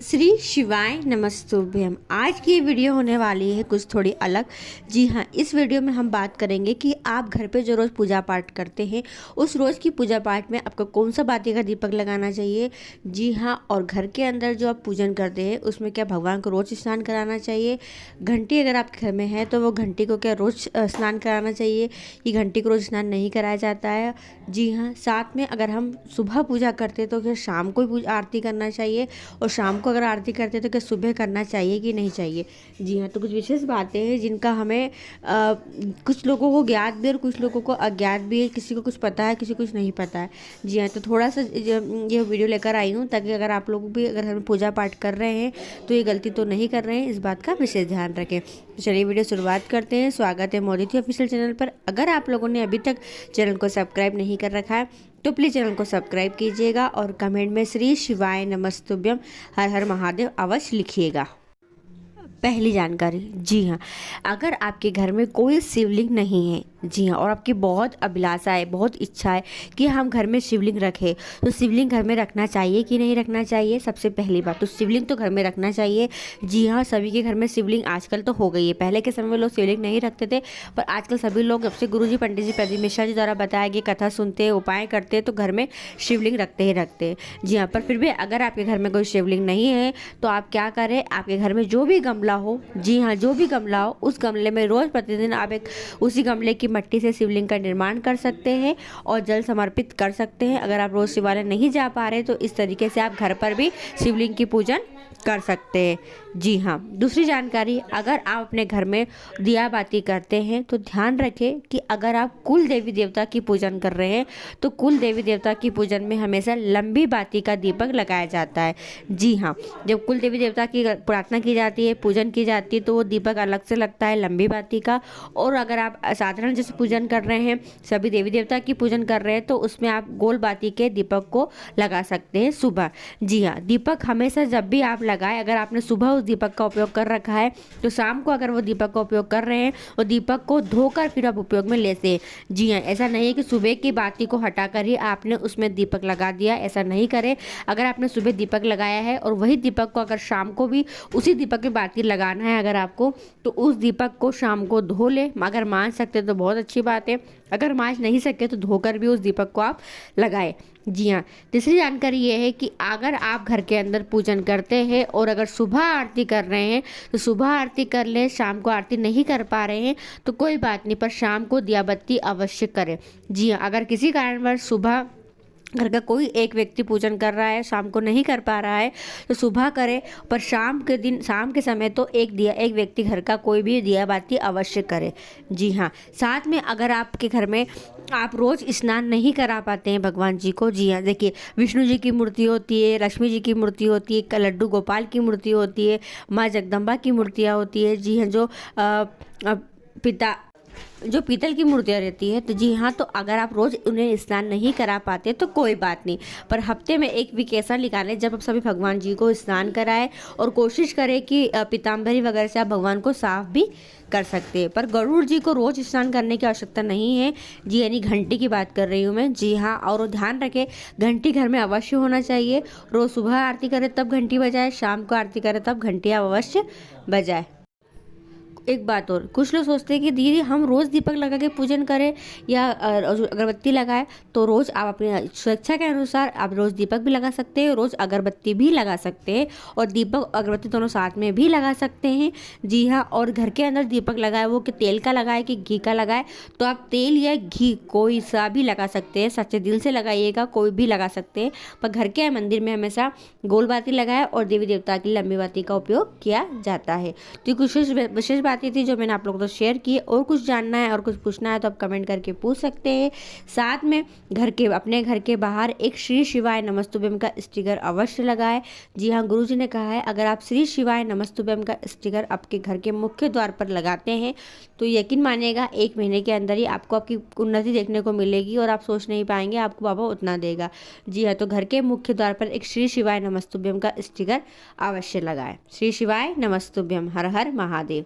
श्री शिवाय नमस्तुभ्यम। आज की ये वीडियो होने वाली है कुछ थोड़ी अलग। जी हाँ, इस वीडियो में हम बात करेंगे कि आप घर पे जो रोज़ पूजा पाठ करते हैं उस रोज़ की पूजा पाठ में आपको कौन सा बाती का दीपक लगाना चाहिए। जी हाँ, और घर के अंदर जो आप पूजन करते हैं उसमें क्या भगवान को रोज़ स्नान कराना चाहिए। घंटी अगर आपके घर में है तो वो घंटी को क्या रोज़ स्नान कराना चाहिए, ये घंटी को रोज़ स्नान नहीं कराया जाता है। जी हाँ, साथ में अगर हम सुबह पूजा करते हैं तो फिर शाम को ही आरती करना चाहिए, और शाम को अगर आरती करते हैं तो क्या सुबह करना चाहिए कि नहीं चाहिए। जी हाँ, तो कुछ विशेष बातें हैं जिनका हमें कुछ लोगों को ज्ञात भी और कुछ लोगों को अज्ञात भी है। किसी को कुछ पता है, किसी को कुछ नहीं पता है। जी हाँ, तो थोड़ा सा ये वीडियो लेकर आई हूँ ताकि अगर आप लोग भी अगर हम पूजा पाठ कर रहे हैं तो ये गलती तो नहीं कर रहे हैं, इस बात का विशेष ध्यान रखें। तो चलिए वीडियो शुरुआत करते हैं। स्वागत है मोदी थी ऑफिशियल चैनल पर। अगर आप लोगों ने अभी तक चैनल को सब्सक्राइब नहीं कर रखा है तो प्लीज़ चैनल को सब्सक्राइब कीजिएगा और कमेंट में श्री शिवाय नमस्तुभ्यम हर हर महादेव अवश्य लिखिएगा। पहली जानकारी, जी हाँ, अगर आपके घर में कोई शिवलिंग नहीं है, जी हाँ, और आपकी बहुत अभिलाषा है, बहुत इच्छा है कि हम घर में शिवलिंग रखें, तो शिवलिंग घर में रखना चाहिए कि नहीं रखना चाहिए। सबसे पहली बात तो शिवलिंग तो घर में रखना चाहिए। जी हाँ, सभी के घर में शिवलिंग आजकल तो हो गई है। पहले के समय में लोग शिवलिंग नहीं रखते थे, पर आजकल सभी लोग, जब से गुरु जी पंडित जी प्रदीप मिश्रा जी द्वारा बताया गया, कथा सुनते हैं, उपाय करते हैं, तो घर में शिवलिंग रखते ही रखते हैं। जी हाँ, पर फिर भी अगर आपके घर में कोई शिवलिंग नहीं है तो आप क्या करें, आपके घर में जो भी गमला हो, जी हाँ, जो भी गमला हो, उस गमले में रोज प्रतिदिन आप एक उसी गमले की मिट्टी से शिवलिंग का निर्माण कर सकते हैं और जल समर्पित कर सकते हैं। अगर आप रोज शिवालय नहीं जा पा रहे तो इस तरीके से आप घर पर भी शिवलिंग की पूजन कर सकते हैं। जी हाँ, दूसरी जानकारी, अगर आप अपने घर में दिया बाती करते हैं तो ध्यान रखें कि अगर आप कुल देवी देवता की पूजन कर रहे हैं तो कुल देवी देवता की पूजन में हमेशा लंबी बाती का दीपक लगाया जाता है। जी हाँ, जब कुल देवी देवता की प्रार्थना की जाती है, पूजन की जाती है, तो वो दीपक अलग से लगता है लंबी बाती का। और अगर आप साधारण जैसे पूजन कर रहे हैं, सभी देवी देवता की पूजन कर रहे हैं, तो उसमें आप गोल बाती के दीपक को लगा सकते हैं सुबह। जी हाँ, दीपक हमेशा जब भी आप लगाए, अगर आपने सुबह उस दीपक का उपयोग कर रखा है तो शाम को अगर वो दीपक का उपयोग कर रहे हैं, वो दीपक को धोकर फिर आप उपयोग में लेते हैं। जी हाँ, ऐसा नहीं है कि सुबह की बाती को हटाकर ही आपने उसमें दीपक लगा दिया, ऐसा नहीं करें। अगर आपने सुबह दीपक लगाया है और वही दीपक को अगर शाम को भी उसी दीपक की बाती लगाना है अगर आपको, तो उस दीपक को शाम को धो ले। अगर मांज सकते तो बहुत अच्छी बात है, अगर मांज नहीं सके तो धोकर भी उस दीपक को आप लगाएं। जी हाँ, तीसरी जानकारी ये है कि अगर आप घर के अंदर पूजन करते हैं और अगर सुबह आरती कर रहे हैं तो सुबह आरती कर लें, शाम को आरती नहीं कर पा रहे हैं तो कोई बात नहीं, पर शाम को दिया बत्ती अवश्य करें। जी हाँ, अगर किसी कारणवश सुबह घर का कोई एक व्यक्ति पूजन कर रहा है, शाम को नहीं कर पा रहा है, तो सुबह करे, पर शाम के समय तो एक व्यक्ति घर का कोई भी दिया बाती अवश्य करे। जी हाँ, साथ में अगर आपके घर में आप रोज़ स्नान नहीं करा पाते हैं भगवान जी को, जी हाँ, देखिए, विष्णु जी की मूर्ति होती है, लक्ष्मी जी की मूर्ति होती है, लड्डू गोपाल की मूर्ति होती है, माँ जगदम्बा की मूर्तियाँ होती है। जी हाँ, जो पीतल की मूर्तियाँ रहती है, तो जी हाँ, तो अगर आप रोज़ उन्हें स्नान नहीं करा पाते तो कोई बात नहीं, पर हफ्ते में एक वीक ऐसा निकालें जब आप सभी भगवान जी को स्नान कराएं, और कोशिश करें कि पीताम्बरी वगैरह से आप भगवान को साफ भी कर सकते हैं। पर गरुड़ जी को रोज़ स्नान करने की आवश्यकता नहीं है। जी, यानी घंटी की बात कर रही हूँ मैं। जी हाँ, और ध्यान रखें, घंटी घर में अवश्य होना चाहिए। रोज़ सुबह आरती करें तब घंटी बजाए, शाम को आरती करें तब घंटी अवश्य बजाए। एक बात और, कुछ लोग सोचते हैं कि दीदी हम रोज़ दीपक लगा के पूजन करें या अगरबत्ती लगाएं, तो रोज़ आप अपनी स्वेच्छा के अनुसार आप रोज़ दीपक भी लगा सकते हैं, रोज़ अगरबत्ती भी लगा सकते हैं, और दीपक अगरबत्ती दोनों साथ में भी लगा सकते हैं। जी हाँ, और घर के अंदर दीपक लगाए वो कि तेल का लगाए कि घी का लगाए, तो आप तेल या घी कोई सा भी लगा सकते हैं, सच्चे दिल से लगाइएगा, कोई भी लगा सकते हैं। पर घर के मंदिर में हमेशा गोल बाती लगाए और देवी देवता की लंबी बाती का उपयोग किया जाता है। तो कुछ विशेष बातें थी जो मैंने आप लोगों को शेयर की। और कुछ जानना है और कुछ पूछना है तो आप कमेंट करके पूछ सकते हैं। साथ में अपने घर के बाहर एक श्री शिवाय नमस्तुभ्यम का स्टिकर अवश्य लगाएं। जी हाँ, गुरुजी ने कहा है अगर आप श्री शिवाय नमस्तुभ्यम का स्टिकर आपके घर के मुख्य द्वार पर लगाते हैं तो यकीन मानिएगा 1 महीने के अंदर ही आपको आपकी उन्नति देखने को मिलेगी और आप सोच नहीं पाएंगे आपको बाबा उतना देगा। जी हाँ, तो घर के मुख्य द्वार पर एक श्री शिवाय नमस्तुभ्यम का स्टिकर अवश्य लगाएं। श्री शिवाय नमस्तुभ्यम, हर हर महादेव।